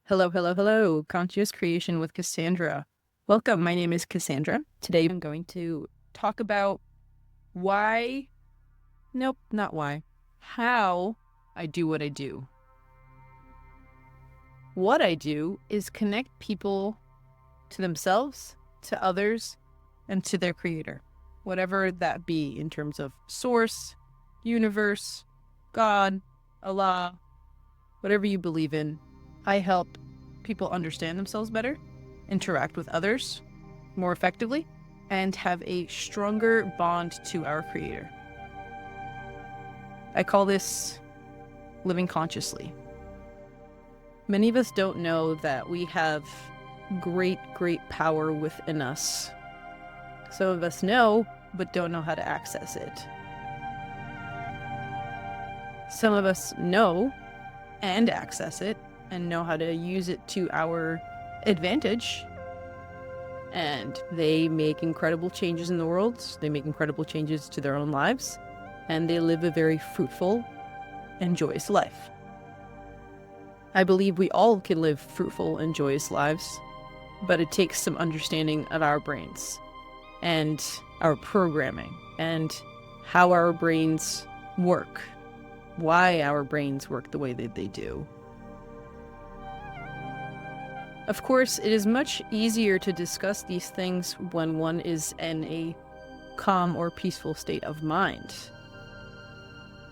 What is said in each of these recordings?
Hello, hello, hello. Conscious Creation with Cassandra. Welcome. My name is Cassandra. Today I'm going to talk about why, nope, not why, how I do what I do. What I do is connect people to themselves, to others, and to their creator, whatever that be in terms of source, universe, God, Allah, whatever you believe in. I help people understand themselves better, interact with others more effectively, and have a stronger bond to our creator. I call this living consciously. Many of us don't know that we have great, great power within us. Some of us know, but don't know how to access it. Some of us know and access it and know how to use it to our advantage. And they make incredible changes in the world. They make incredible changes to their own lives. And they live a very fruitful and joyous life. I believe we all can live fruitful and joyous lives, but it takes some understanding of our brains and our programming and how our brains work, why our brains work the way that they do. Of course, it is much easier to discuss these things when one is in a calm or peaceful state of mind.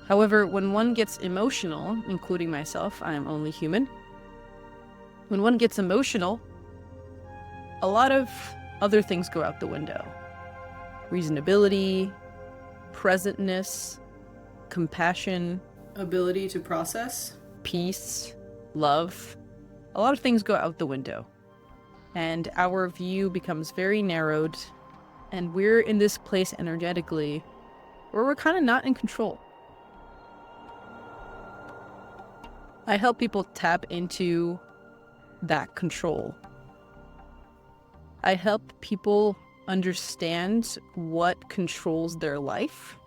However, when one gets emotional, including myself, I am only human. When one gets emotional, a lot of other things go out the window. Reasonability, presentness, compassion, ability to process, peace, love. A lot of things go out the window. And our view becomes very narrowed, and we're in this place energetically where we're kind of not in control. I help people tap into that control. I help people understand what controls their life.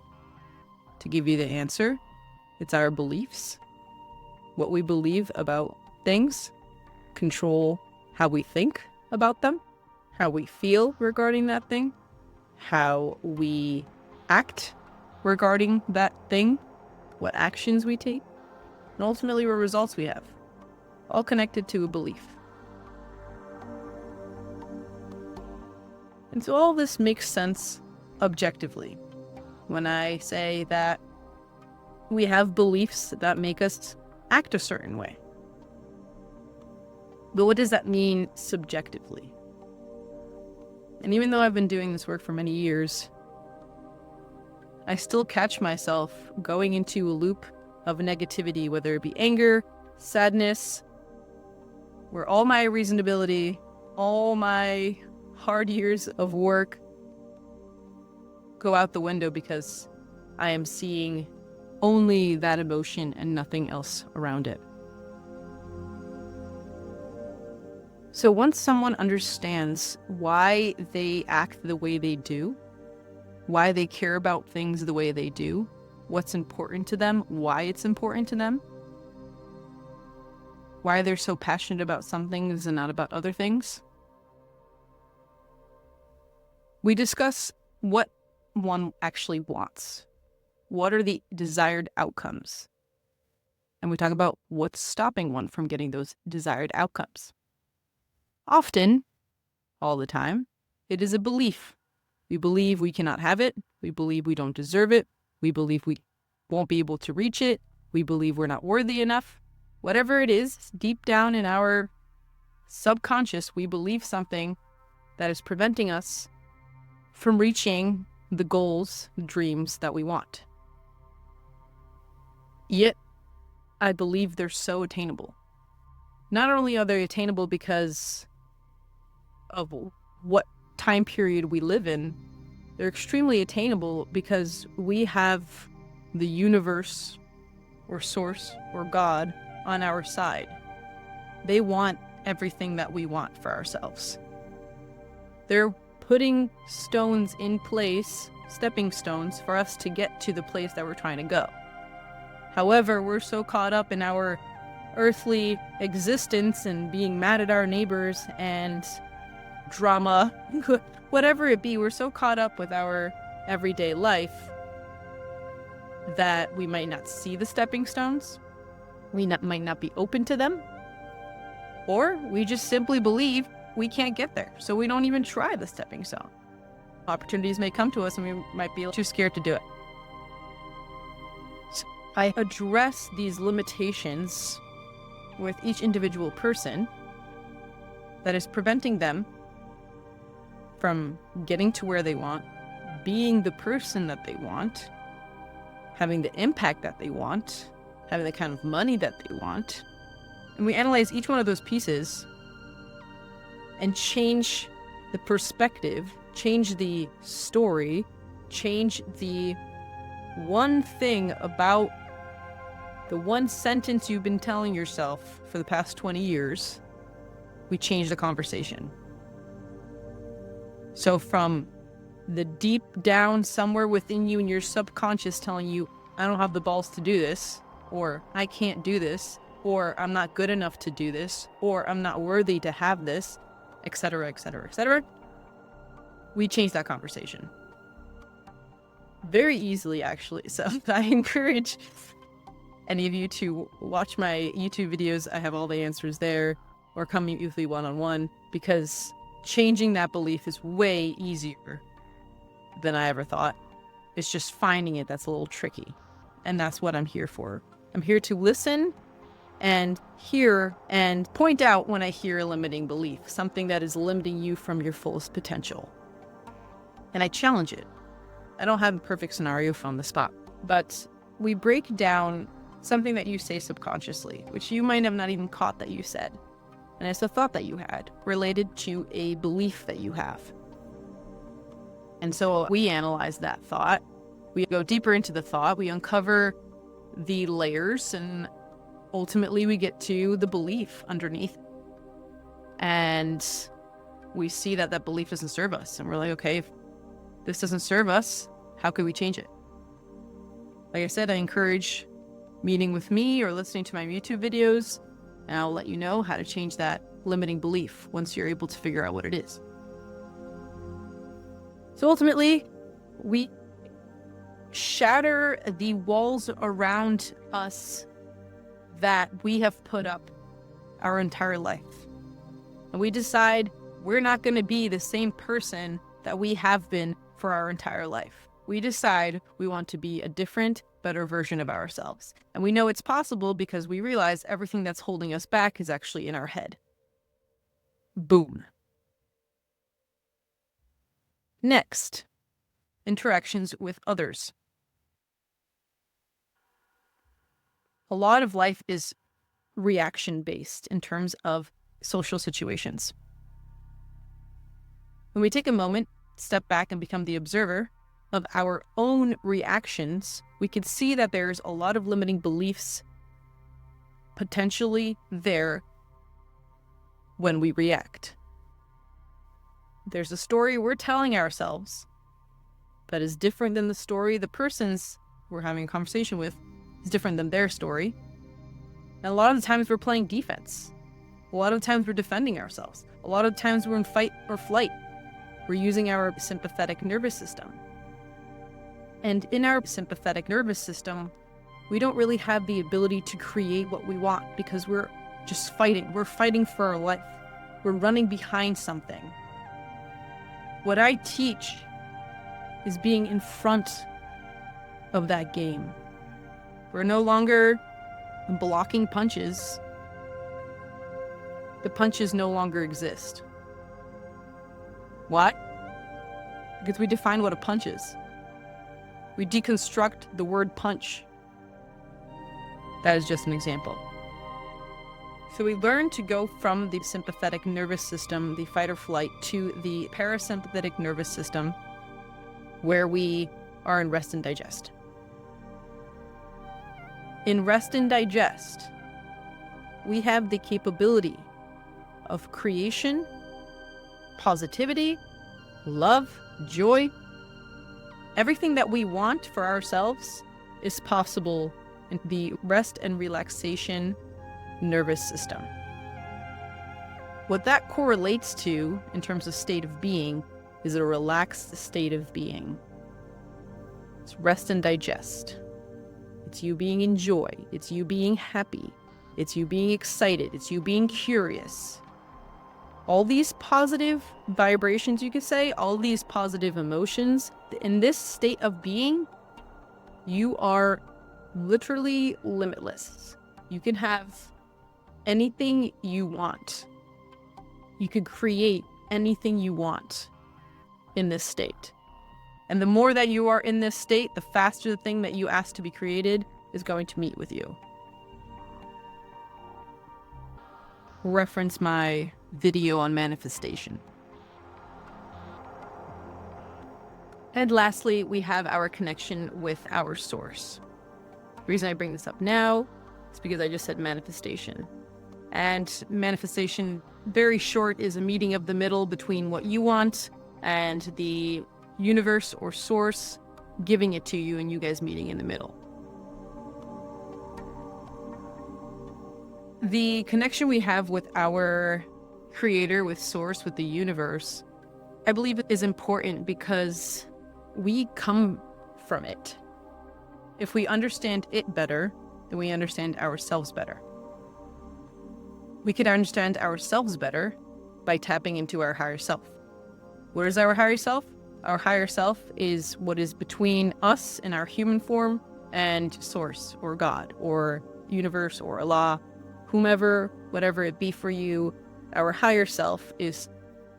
To give you the answer, it's our beliefs. What we believe about things control how we think about them, how we feel regarding that thing, how we act regarding that thing, what actions we take, and ultimately what results we have, all connected to a belief. And so all this makes sense objectively when I say that we have beliefs that make us act a certain way. But what does that mean subjectively? And even though I've been doing this work for many years, I still catch myself going into a loop of negativity, whether it be anger, sadness, where all my reasonability, all my hard years of work go out the window because I am seeing only that emotion and nothing else around it. So once someone understands why they act the way they do, why they care about things the way they do, what's important to them, why it's important to them, why they're so passionate about some things and not about other things, we discuss what one actually wants. What are the desired outcomes? And we talk about what's stopping one from getting those desired outcomes. Often, all the time, it is a belief. We believe we cannot have it. We believe we don't deserve it. We believe we won't be able to reach it. We believe we're not worthy enough. Whatever it is, deep down in our subconscious, we believe something that is preventing us from reaching the goals, the dreams that we want. Yet, I believe they're so attainable. Not only are they attainable because of what time period we live in, they're extremely attainable because we have the universe or source or God on our side. They want everything that we want for ourselves. They're putting stones in place, stepping stones, for us to get to the place that we're trying to go. However, we're so caught up in our earthly existence and being mad at our neighbors and drama, whatever it be, we're so caught up with our everyday life that we might not see the stepping stones, might not be open to them, or we just simply believe we can't get there, so we don't even try the stepping stone. Opportunities may come to us and we might be too scared to do it. So I address these limitations with each individual person that is preventing them from getting to where they want, being the person that they want, having the impact that they want, having the kind of money that they want. And we analyze each one of those pieces and change the perspective, change the story, change the one thing about the one sentence you've been telling yourself for the past 20 years. We change the conversation. So from the deep down somewhere within you and your subconscious telling you, I don't have the balls to do this, or I can't do this, or I'm not good enough to do this, or I'm not worthy to have this, etc., etc., etc., we change that conversation. Very easily, actually. So I encourage any of you to watch my YouTube videos. I have all the answers there, or come meet with me one-on-one, because changing that belief is way easier than I ever thought. It's just finding it that's a little tricky. And that's what I'm here for. I'm here to listen and hear and point out when I hear a limiting belief, something that is limiting you from your fullest potential. And I challenge it. I don't have a perfect scenario from the spot, but we break down something that you say subconsciously, which you might have not even caught that you said. And it's a thought that you had related to a belief that you have. And so we analyze that thought. We go deeper into the thought. We uncover the layers, and ultimately we get to the belief underneath. And we see that that belief doesn't serve us. And we're like, okay, if this doesn't serve us, how could we change it? Like I said, I encourage meeting with me or listening to my YouTube videos, and I'll let you know how to change that limiting belief once you're able to figure out what it is. So ultimately, we shatter the walls around us that we have put up our entire life. And we decide we're not going to be the same person that we have been for our entire life. We decide we want to be a different, better version of ourselves. And we know it's possible because we realize everything that's holding us back is actually in our head. Boom. Next, interactions with others. A lot of life is reaction-based in terms of social situations. When we take a moment, step back, and become the observer of our own reactions, we can see that there's a lot of limiting beliefs potentially there when we react. There's a story we're telling ourselves that is different than the story the persons we're having a conversation with is different than their story. And a lot of the times we're playing defense. A lot of the times we're defending ourselves. A lot of the times we're in fight or flight. We're using our sympathetic nervous system. And in our sympathetic nervous system, we don't really have the ability to create what we want because we're just fighting. We're fighting for our life. We're running behind something. What I teach is being in front of that game. We're no longer blocking punches. The punches no longer exist. What? Because we define what a punch is. We deconstruct the word punch. That is just an example. So we learn to go from the sympathetic nervous system, the fight or flight, to the parasympathetic nervous system, where we are in rest and digest. In rest and digest, we have the capability of creation, positivity, love, joy. Everything that we want for ourselves is possible in the rest and relaxation nervous system. What that correlates to in terms of state of being is a relaxed state of being. It's rest and digest. It's you being in joy. It's you being happy. It's you being excited. It's you being curious. All these positive vibrations, you could say, all these positive emotions, in this state of being, you are literally limitless. You can have anything you want. You can create anything you want in this state. And the more that you are in this state, the faster the thing that you ask to be created is going to meet with you. Reference my video on manifestation. And lastly, we have our connection with our source. The reason I bring this up now is because I just said manifestation. And manifestation, very short, is a meeting of the middle between what you want and the universe or source giving it to you, and you guys meeting in the middle. The connection we have with our creator, with source, with the universe, I believe is important because we come from it. If we understand it better, then we understand ourselves better. We can understand ourselves better by tapping into our higher self. Where is our higher self? Our higher self is what is between us in our human form and source or God or universe or Allah, whomever, whatever it be for you. Our higher self is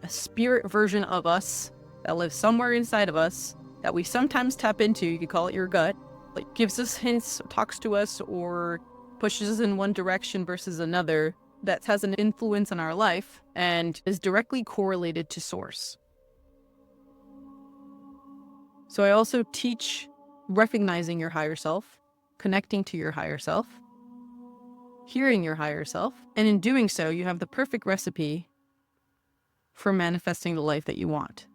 a spirit version of us that lives somewhere inside of us that we sometimes tap into. You could call it your gut. Like gives us hints, talks to us, or pushes us in one direction versus another that has an influence on our life and is directly correlated to source. So I also teach recognizing your higher self, connecting to your higher self, hearing your higher self, and in doing so, you have the perfect recipe for manifesting the life that you want,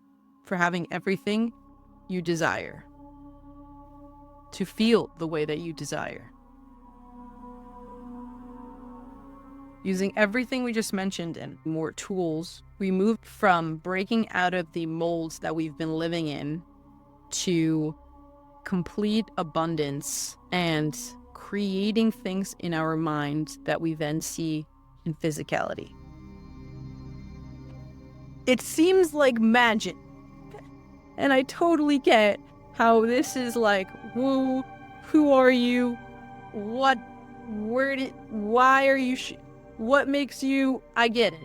for having everything you desire, to feel the way that you desire. Using everything we just mentioned and more tools, we moved from breaking out of the molds that we've been living in to complete abundance and creating things in our mind that we then see in physicality. It seems like magic, and I totally get how this is like, whoa, who are you? What, why are you, what makes you, I get it.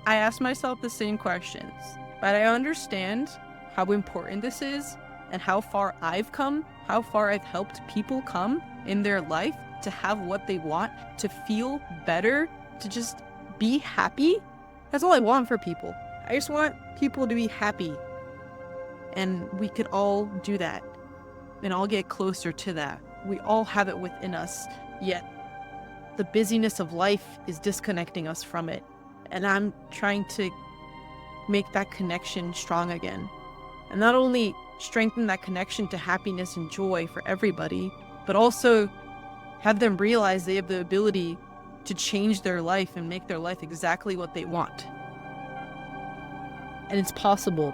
I ask myself the same questions, but I understand how important this is and how far I've come, how far I've helped people come in their life to have what they want, to feel better, to just be happy. That's all I want for people. I just want people to be happy. And we could all do that and all get closer to that. We all have it within us, yet the busyness of life is disconnecting us from it. And I'm trying to make that connection strong again. And not only strengthen that connection to happiness and joy for everybody, but also have them realize they have the ability to change their life and make their life exactly what they want. And it's possible.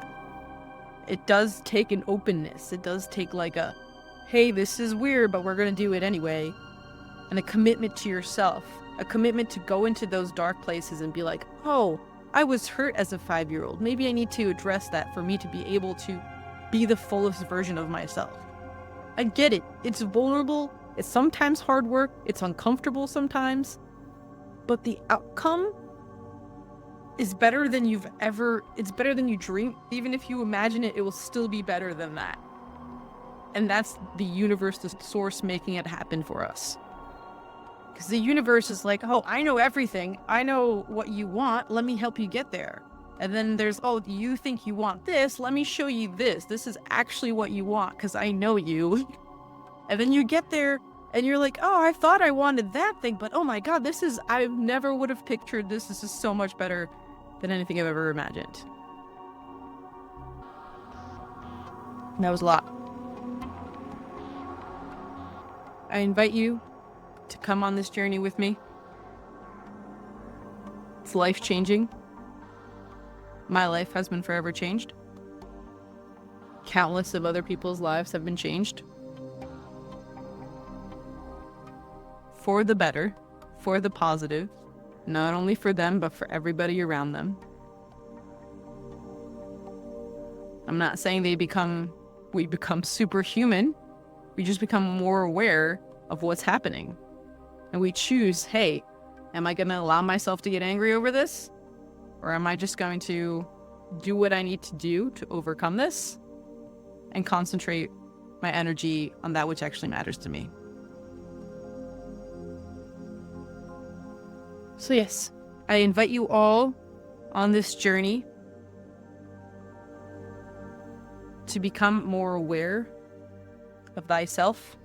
It does take an openness. It does take like a, hey, this is weird, but we're going to do it anyway. And a commitment to yourself, a commitment to go into those dark places and be like, oh, I was hurt as a 5-year-old. Maybe I need to address that for me to be able to be the fullest version of myself. I get it. It's vulnerable. It's sometimes hard work. It's uncomfortable sometimes. But the outcome is better than it's better than you dream. Even if you imagine it, it will still be better than that. And that's the universe, the source making it happen for us. Because the universe is like, oh, I know everything. I know what you want. Let me help you get there. And then there's, oh, you think you want this? Let me show you this. This is actually what you want because I know you. And then you get there and you're like, oh, I thought I wanted that thing, but oh my God, I never would have pictured this. This is so much better than anything I've ever imagined. And that was a lot. I invite you to come on this journey with me. It's life-changing. My life has been forever changed. Countless of other people's lives have been changed. For the better, for the positive, not only for them, but for everybody around them. I'm not saying we become superhuman. We just become more aware of what's happening. And we choose, hey, am I going to allow myself to get angry over this? Or am I just going to do what I need to do to overcome this and concentrate my energy on that which actually matters to me? So yes, I invite you all on this journey to become more aware of thyself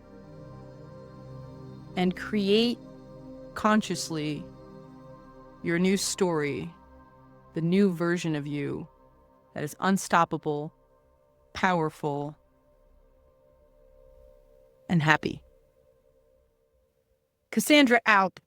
and create consciously your new story, the new version of you that is unstoppable, powerful, and happy. Cassandra out.